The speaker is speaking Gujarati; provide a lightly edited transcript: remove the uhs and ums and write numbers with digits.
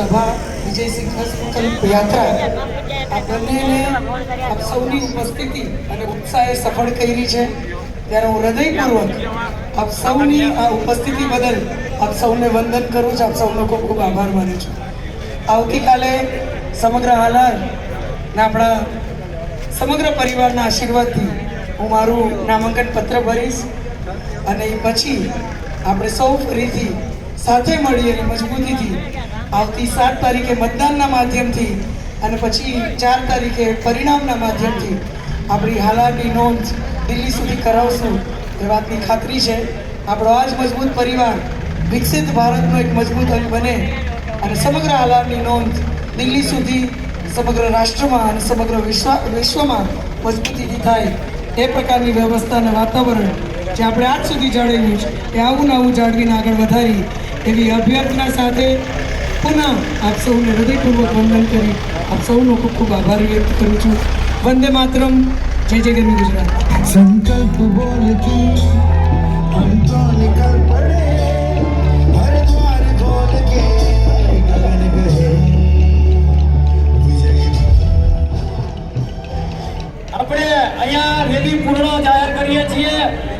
સભા વિજય સંકલ્પ યાત્રા આ બંનેને આપ સૌની ઉપસ્થિતિ અને ઉત્સાહે સફળ કરી છે ત્યારે હું હૃદયપૂર્વક આપ સૌની આ ઉપસ્થિતિ બદલ આપ સૌને વંદન કરું છું, આપ સૌનો ખૂબ ખૂબ આભાર માનું છું. આવતીકાલે સમગ્ર હાલારના આપણા સમગ્ર પરિવારના આશીર્વાદથી હું મારું નામાંકન પત્ર ભરીશ અને એ પછી આપણે સૌ ફરીથી સાથે મળી અને મજબૂતીથી આવતી 7 તારીખે મતદાનના માધ્યમથી અને પછી 4 તારીખે પરિણામના માધ્યમથી આપણી હાલારની નોંધ દિલ્હી સુધી કરાવશું એ વાતની ખાતરી છે. આપણો આ જ મજબૂત પરિવાર વિકસિત ભારતનો એક મજબૂત અંગ બને અને સમગ્ર હાલારની નોંધ દિલ્હી સુધી સમગ્ર રાષ્ટ્રમાં અને સમગ્ર વિશ્વમાં મજબૂતીથી થાય એ પ્રકારની વ્યવસ્થા અને વાતાવરણ જે આપણે આજ સુધી જાળવ્યું છે એ આવું ને આવું જાળવીને આગળ વધારી એવી અભ્યર્થના સાથે પુનઃ આપ સૌને હૃદયપૂર્વક વંદન કરી આપ સૌનો ખૂબ ખૂબ આભાર વ્યક્ત કરું છું. વંદે માતરમ. જય જય ગરવી ગુજરાત. संकल्प बोल के हम तो निकल पड़े, हर द्वार खोल के गगन गए विजय. આપણે અહીંયા રેલી પૂર્ણ જાહેર કરીએ છીએ.